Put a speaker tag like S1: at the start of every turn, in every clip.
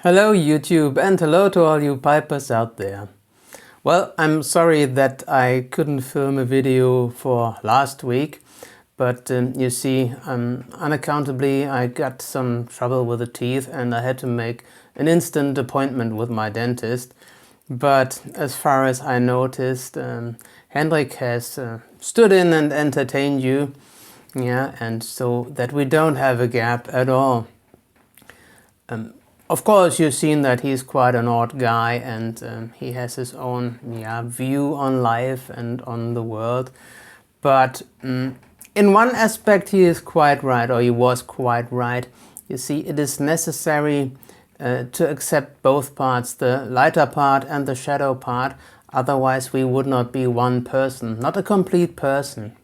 S1: Hello YouTube, and hello to all you pipers out there. Well, I'm sorry that I couldn't film a video for last week, but you see, unaccountably I got some trouble with the teeth and I had to make an instant appointment with my dentist. But as far as I noticed, Hendrik has stood in and entertained you, yeah, and so that we don't have a gap at all. Of course, you've seen that he's quite an odd guy, and he has his own view on life and on the world. But in one aspect he is quite right, or he was quite right. You see, it is necessary to accept both parts, the lighter part and the shadow part. Otherwise we would not be one person, not a complete person.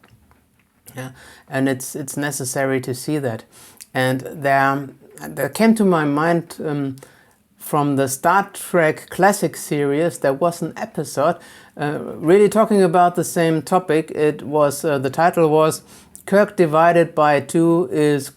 S1: Yeah, and it's necessary to see that. And there came to my mind from the Star Trek Classic series, there was an episode really talking about the same topic. It was the title was Kirk divided by two is ?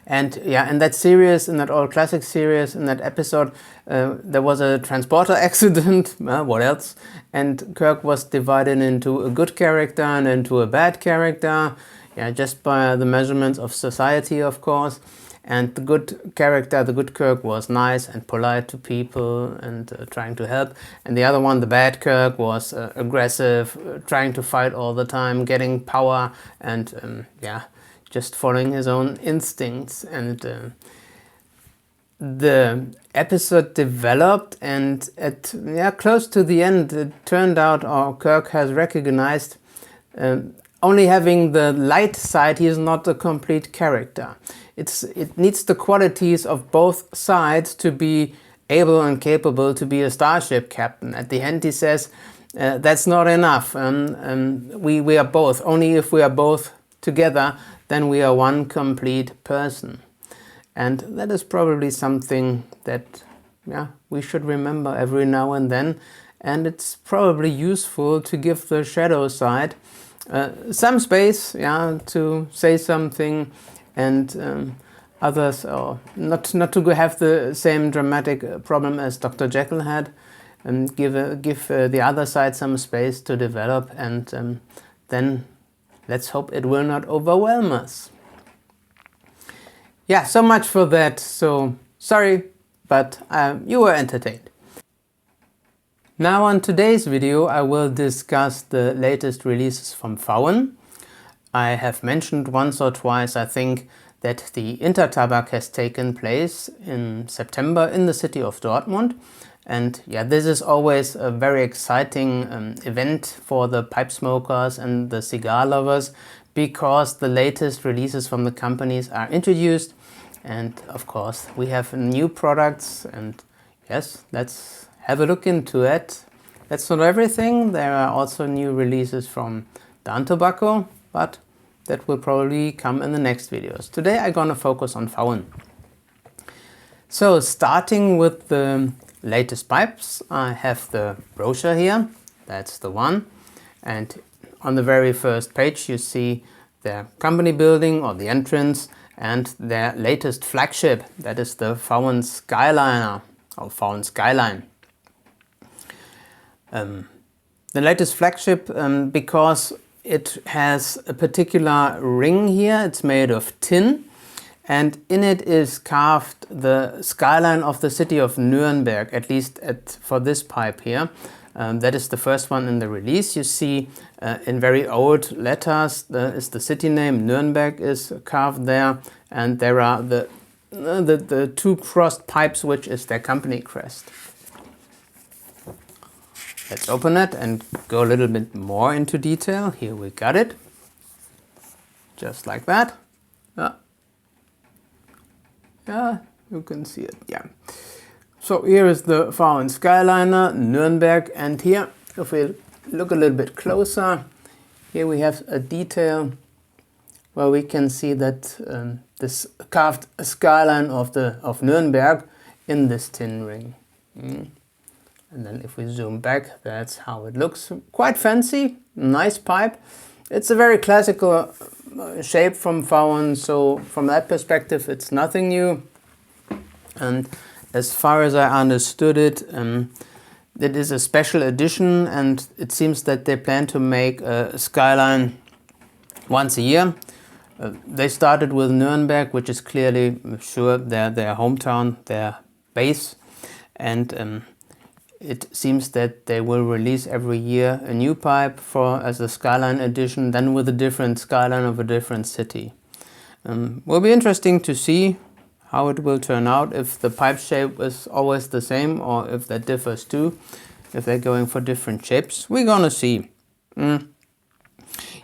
S1: And yeah, in that series, in that old classic series, in that episode, there was a transporter accident, what else? And Kirk was divided into a good character and into a bad character, yeah, just by the measurements of society, of course. And the good character, the good Kirk, was nice and polite to people and trying to help. And the other one, the bad Kirk, was aggressive, trying to fight all the time, getting power and yeah, just following his own instincts. And the episode developed, and at close to the end it turned out Kirk has recognized only having the light side, he is not a complete character. It needs the qualities of both sides to be able and capable to be a starship captain. At the end he says that's not enough. We are both. Only if we are both together, then we are one complete person. And that is probably something that we should remember every now and then. And it's probably useful to give the shadow side some space, to say something, and others, or not to have the same dramatic problem as Dr. Jekyll had, and give the other side some space to develop, and then let's hope it will not overwhelm us. Yeah, so much for that. So sorry, but you were entertained. Now on today's video I will discuss the latest releases from Vauen. I have mentioned once or twice, I think, that the Intertabak has taken place in September in the city of Dortmund. And yeah, this is always a very exciting event for the pipe smokers and the cigar lovers, because the latest releases from the companies are introduced. And of course we have new products, and yes, let's have a look into it. That's not everything. There are also new releases from Dawn Tobacco, but that will probably come in the next videos. Today I'm gonna focus on Vauen. So starting with the latest pipes, I have the brochure here. That's the one. And on the very first page you see their company building or the entrance and their latest flagship. That is the Vauen Skyliner or Vauen Skyline. The latest flagship because it has a particular ring here. It's made of tin, and in it is carved the skyline of the city of Nuremberg, at least for this pipe here. That is the first one in the release. You see in very old letters is the city name. Nuremberg is carved there, and there are the two crossed pipes, which is their company crest. Let's open it and go a little bit more into detail. Here we got it. Just like that. Yeah, you can see it. Yeah. So here is the Vauen Skyliner, Nuremberg, and here, if we look a little bit closer, here we have a detail where we can see that this carved skyline of Nuremberg in this tin ring. And then if we zoom back, that's how it looks. Quite fancy, nice pipe. It's a very classical shape from Vauen, so from that perspective it's nothing new. And as far as I understood it, it is a special edition, and it seems that they plan to make a Skyline once a year. They started with Nuremberg, which is clearly, sure, their hometown, their base, and it seems that they will release every year a new pipe as a Skyline edition, then with a different Skyline of a different city. Will be interesting to see how it will turn out, if the pipe shape is always the same or if that differs too, if they're going for different shapes. We're gonna see.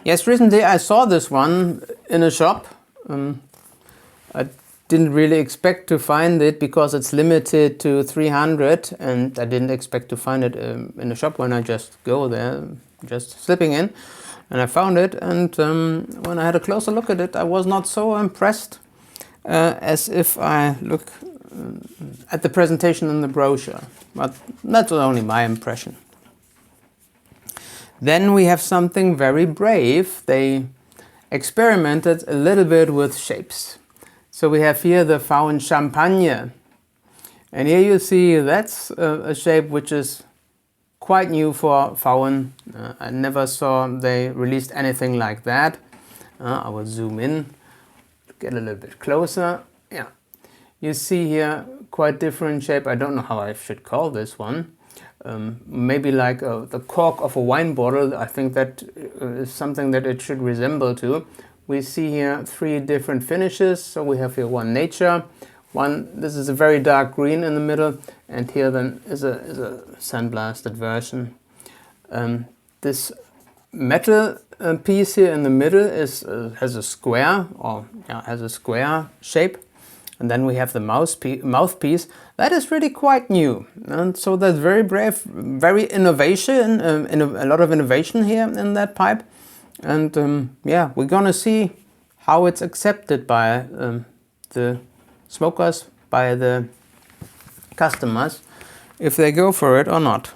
S1: Yes, recently I saw this one in a shop. I didn't really expect to find it because it's limited to 300, and I didn't expect to find it in a shop when I just go there, just slipping in, and I found it, and when I had a closer look at it, I was not so impressed as if I look at the presentation in the brochure, but that's only my impression. Then we have something very brave. They experimented a little bit with shapes. So we have here the Vauen Champagne, and here you see that's a shape which is quite new for Vauen. I never saw they released anything like that. I will zoom in, get a little bit closer. Yeah, you see here quite different shape. I don't know how I should call this one. Maybe like the cork of a wine bottle. I think that is something that it should resemble to. We see here 3 different finishes. So we have here one nature, this is a very dark green in the middle, and here then is a sandblasted version. This metal piece here in the middle has a square, has a square shape. And then we have the mouthpiece. That is really quite new, and so that's very brave, very innovation, a lot of innovation here in that pipe. And yeah, we're gonna see how it's accepted by the smokers, by the customers, if they go for it or not.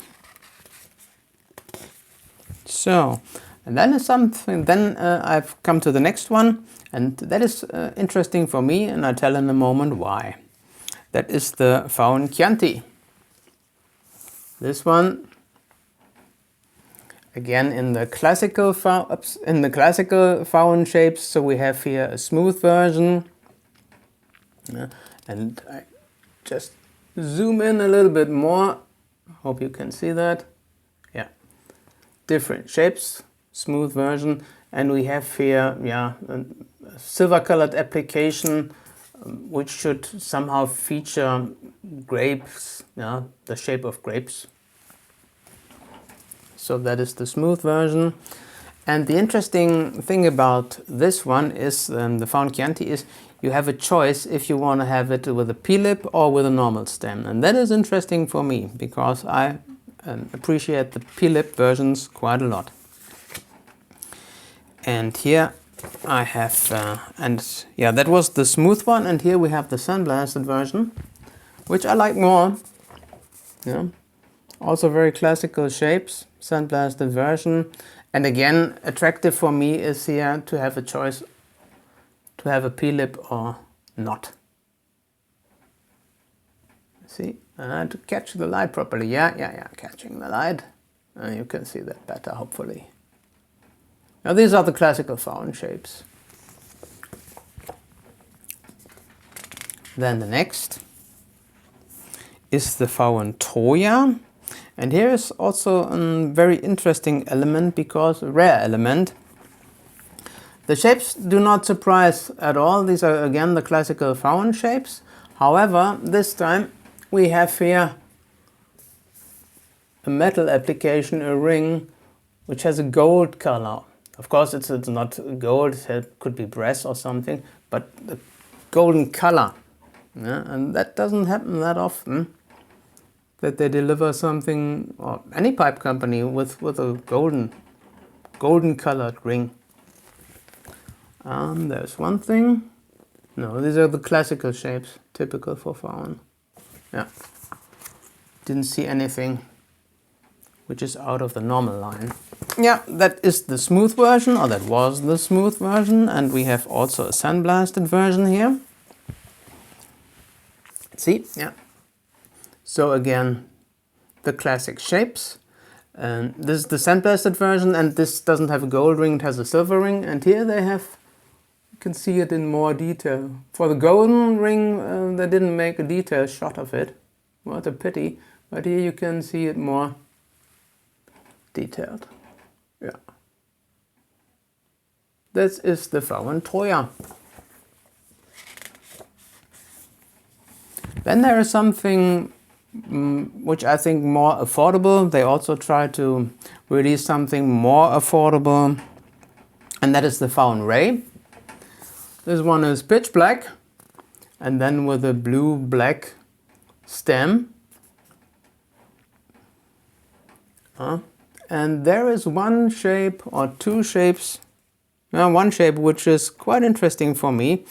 S1: So, and then is something. Then I've come to the next one. And that is interesting for me, and I'll tell in a moment why. That is the Vauen Chianti. This one, again in the classical Vauen shapes. So we have here a smooth version, and I just zoom in a little bit more. Hope you can see that. Yeah, different shapes, smooth version, and we have here, a silver-colored application, which should somehow feature grapes, the shape of grapes. So that is the smooth version. And the interesting thing about this one is the Vauen Chianti is you have a choice if you want to have it with a P-lip or with a normal stem. And that is interesting for me because I appreciate the P-lip versions quite a lot. And here I have, that was the smooth one, and here we have the sandblasted version, which I like more. Yeah, also very classical shapes, sandblasted version, and again, attractive for me is here to have a choice to have a P-lip or not. See, to catch the light properly. Yeah, catching the light. You can see that better, hopefully. Now these are the classical Vauen shapes. Then the next is the Vauen Troja. And here is also a very interesting element, because a rare element. The shapes do not surprise at all. These are again the classical Vauen shapes. However, this time we have here a metal application, a ring, which has a gold color. Of course, it's not gold, it could be brass or something, but the golden color. Yeah, and that doesn't happen that often, that they deliver something, or any pipe company, with a golden colored ring. There's one thing. No, these are the classical shapes, typical for Vauen. Yeah, didn't see anything which is out of the normal line. Yeah, that is the smooth version, or that was the smooth version, and we have also a sandblasted version here. See, yeah. So again, the classic shapes. And this is the sandblasted version, and this doesn't have a gold ring, it has a silver ring. And here they have, you can see it in more detail. For the golden ring, they didn't make a detailed shot of it. What a pity. But here you can see it more detailed. Yeah. This is the Vauen Troja. Then there is something which I think more affordable. They also try to release something more affordable, and that is the Vauen Ray. This one is pitch black, and then with a blue-black stem. And there is one shape or two shapes, one shape which is quite interesting for me,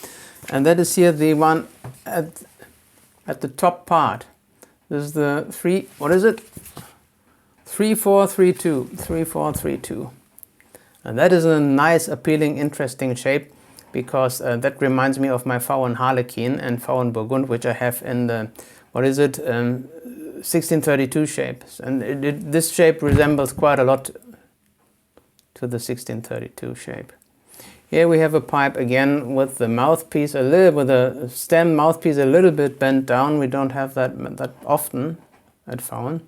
S1: and that is here the one at the top part. This is the 3432. And that is a nice, appealing, interesting shape, because that reminds me of my Vauen Harlequin and Vauen Burgund, which I have in the 1632 shapes. And this shape resembles quite a lot to the 1632 shape. Here we have a pipe again with the mouthpiece with a stem mouthpiece a little bit bent down. We don't have that often at Vauen.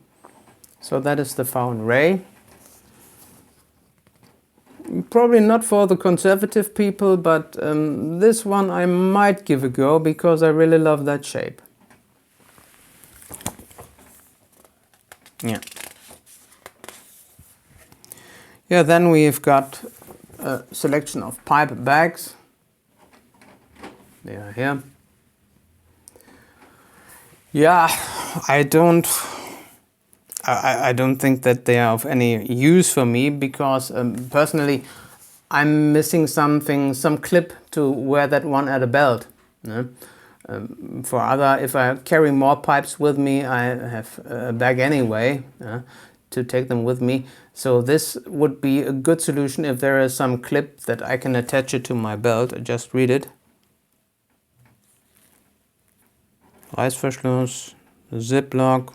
S1: So that is the Vauen Ray. Probably not for the conservative people, but this one I might give a go, because I really love that shape. Yeah. Yeah, then we've got a selection of pipe bags. They are here. Yeah, I don't think that they are of any use for me, because personally I'm missing something, some clip to wear that one at a belt. If I carry more pipes with me, I have a bag anyway to take them with me. So this would be a good solution if there is some clip that I can attach it to my belt. I just read it. Reißverschluss, Ziplock.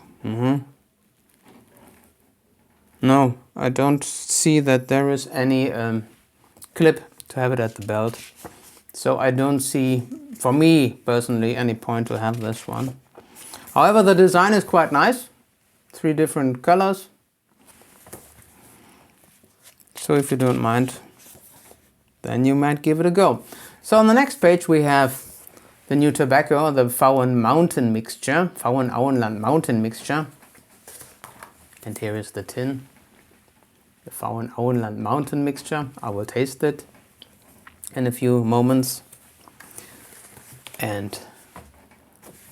S1: No, I don't see that there is any clip to have it at the belt. So I don't see, for me personally, any point to have this one. However, the design is quite nice. 3 different colors. So if you don't mind, then you might give it a go. So on the next page we have the new tobacco, the Vauen Mountain Mixture, Vauen Auenland Mountain Mixture. And here is the tin, the Vauen Auenland Mountain Mixture. I will taste it in a few moments. And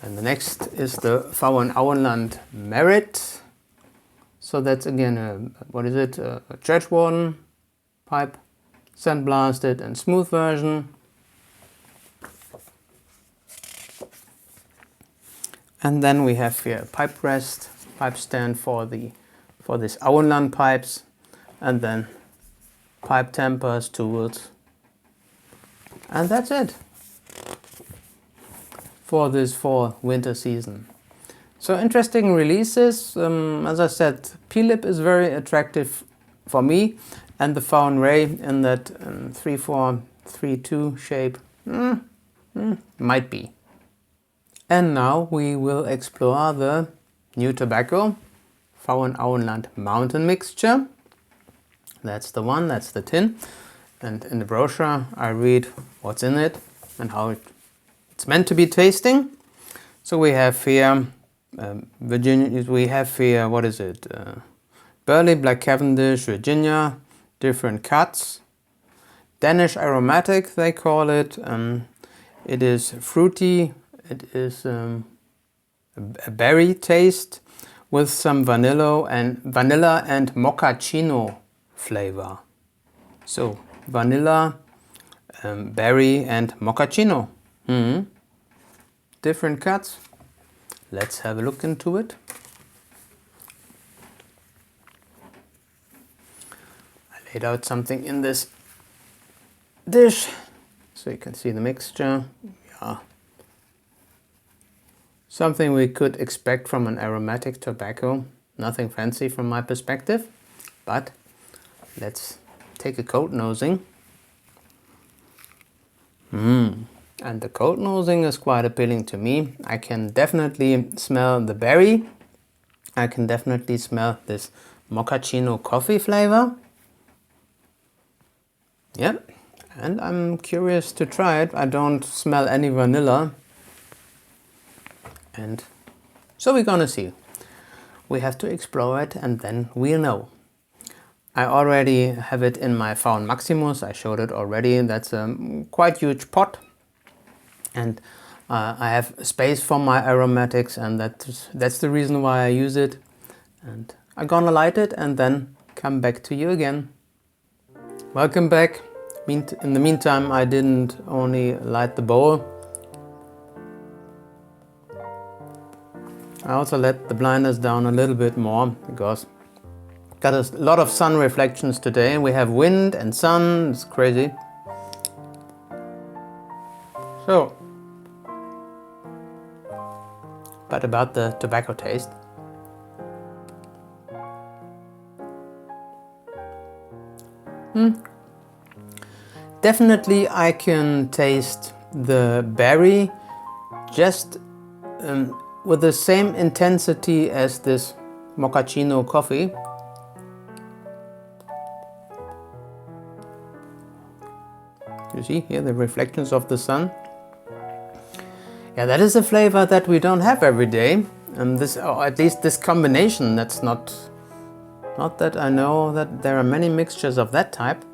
S1: the next is the Vauen Auenland Merit. So that's again a church warden pipe, sandblasted and smooth version. And then we have here a pipe rest, pipe stand for this Auenland pipes, and then pipe tempers, tools. And that's it for this fall winter season. So interesting releases. As I said, P-lip is very attractive for me, and the Vauen Ray in that 3432 shape might be. And now we will explore the new tobacco, Vauen Auenland Mountain Mixture. That's the one, that's the tin. And in the brochure I read what's in it and how it's meant to be tasting. So we have here Virginia, we have here, Burley, Black Cavendish, Virginia, different cuts. Danish aromatic, they call it. It is fruity, it is a berry taste with some vanilla and mochaccino flavor. So vanilla, berry and mochaccino. Different cuts. Let's have a look into it. I laid out something in this dish so you can see the mixture. Yeah. Something we could expect from an aromatic tobacco. Nothing fancy from my perspective, but let's take a cold nosing. And the cold nosing is quite appealing to me. I can definitely smell the berry. I can definitely smell this mochaccino coffee flavor. Yep, and I'm curious to try it. I don't smell any vanilla. And so we're gonna see. We have to explore it and then we'll know. I already have it in my Vauen Maximus. I showed it already. That's a quite huge pot. And I have space for my aromatics, and that's the reason why I use it. And I'm gonna light it and then come back to you again. Welcome back. In the meantime, I didn't only light the bowl. I also let the blinders down a little bit more because got a lot of sun reflections today. We have wind and sun. It's crazy. So, but about the tobacco taste. Definitely I can taste the berry just with the same intensity as this mochaccino coffee. You see here the reflections of the sun. Yeah, that is a flavor that we don't have every day. And this, or at least this combination, that's not that I know that there are many mixtures of that type.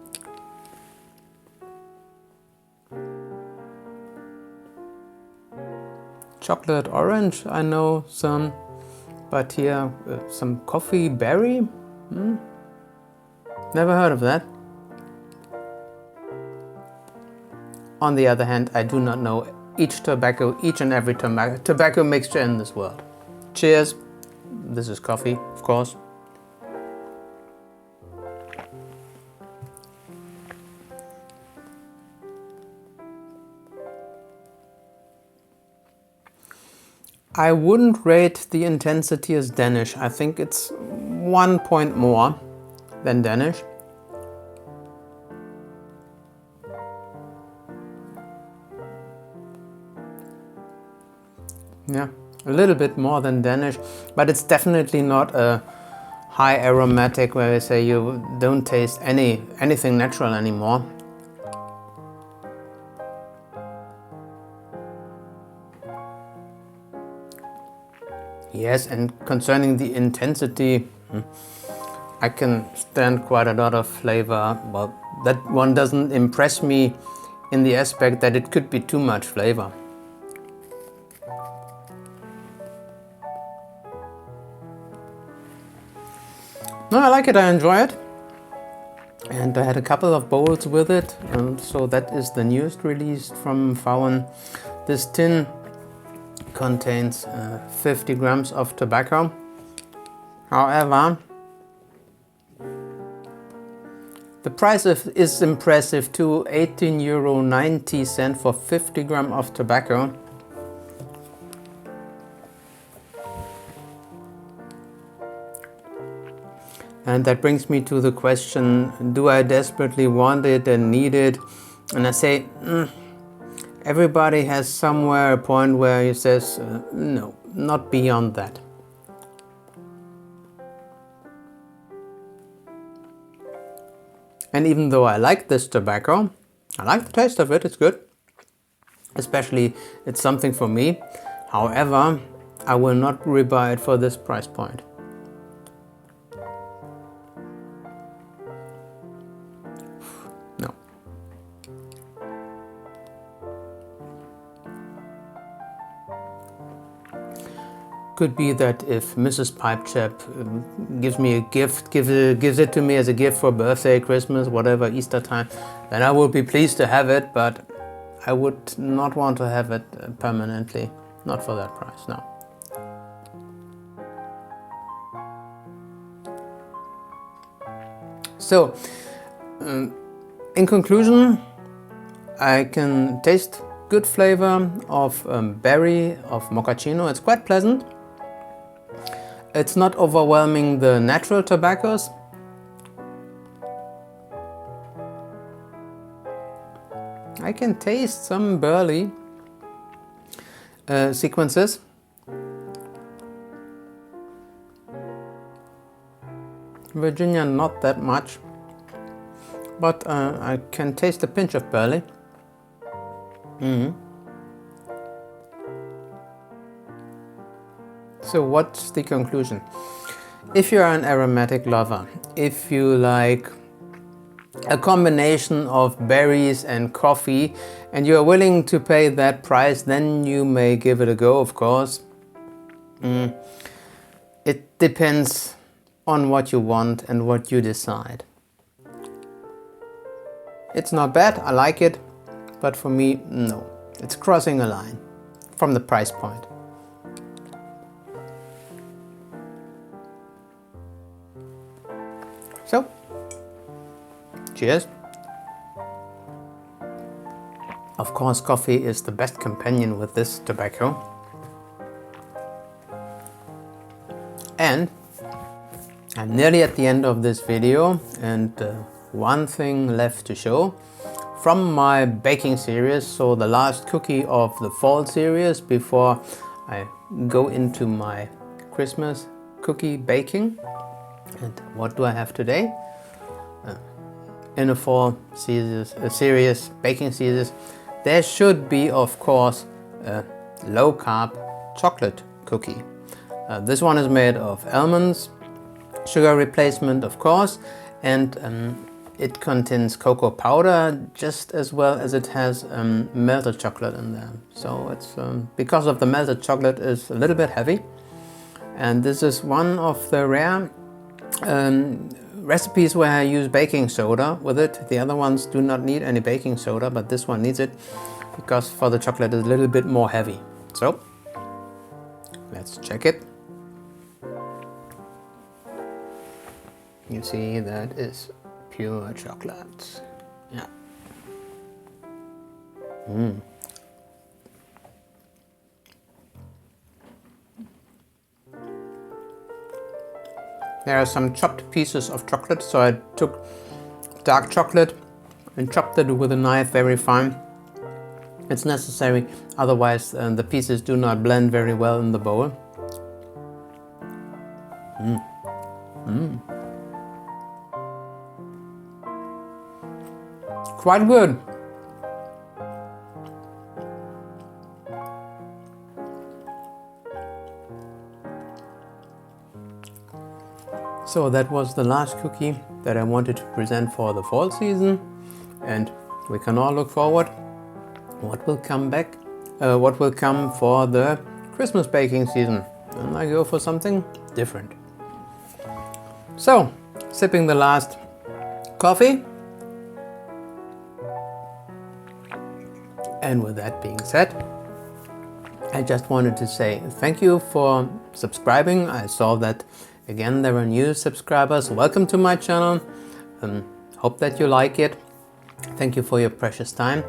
S1: Chocolate orange, I know some, but here some coffee berry. Never heard of that. On the other hand, I do not know each and every tobacco mixture in this world. Cheers. This is coffee, of course. I wouldn't rate the intensity as Danish. I think it's 1 point more than Danish. Yeah, a little bit more than Danish, but it's definitely not a high aromatic where I say you don't taste anything natural anymore. Yes, and concerning the intensity, I can stand quite a lot of flavor. Well, that one doesn't impress me in the aspect that it could be too much flavor. No, I like it, I enjoy it. And I had a couple of bowls with it, and so that is the newest release from Vauen. This tin contains 50 grams of tobacco. However, the price is impressive too, €18.90 for 50 grams of tobacco. And that brings me to the question, do I desperately want it and need it? And I say, everybody has somewhere a point where he says, no, not beyond that. And even though I like this tobacco, I like the taste of it, it's good. Especially, it's something for me. However, I will not rebuy it for this price point. No. Could be that if Mrs. Pipechap gives me a gift, gives it to me as a gift for birthday, Christmas, whatever, Easter time, then I will be pleased to have it, but I would not want to have it permanently. Not for that price, no. So, in conclusion, I can taste good flavor of berry, of mochaccino. It's quite pleasant. It's not overwhelming the natural tobaccos. I can taste some burley sequences. Virginia, not that much, but I can taste a pinch of barley. So what's the conclusion? If you're an aromatic lover, if you like a combination of berries and coffee and you're willing to pay that price, then you may give it a go, of course. It depends on what you want and what you decide. It's not bad, I like it, but for me, no. It's crossing a line from the price point. So, cheers. Of course, coffee is the best companion with this tobacco. And I'm nearly at the end of this video, and one thing left to show from my baking series, so the last cookie of the fall series before I go into my Christmas cookie baking. And what do I have today? In a fall series, baking series, there should be, of course, a low-carb chocolate cookie. This one is made of almonds, sugar replacement, of course, and it contains cocoa powder just as well as it has melted chocolate in there. So it's because of the melted chocolate is a little bit heavy, and this is one of the rare recipes where I use baking soda with it. The other ones do not need any baking soda, but this one needs it because for the chocolate is a little bit more heavy. So let's check it. You see, that is pure chocolate. Yeah. There are some chopped pieces of chocolate, so I took dark chocolate and chopped it with a knife very fine. It's necessary, otherwise the pieces do not blend very well in the bowl. Quite good. So that was the last cookie that I wanted to present for the fall season, and we can all look forward what will come back, what will come for the Christmas baking season, and I go for something different. So, sipping the last coffee, and with that being said, I just wanted to say thank you for subscribing. I saw that again there are new subscribers. Welcome to my channel. Hope that you like it. Thank you for your precious time.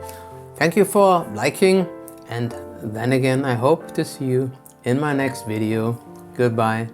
S1: Thank you for liking, and then again I hope to see you in my next video. Goodbye.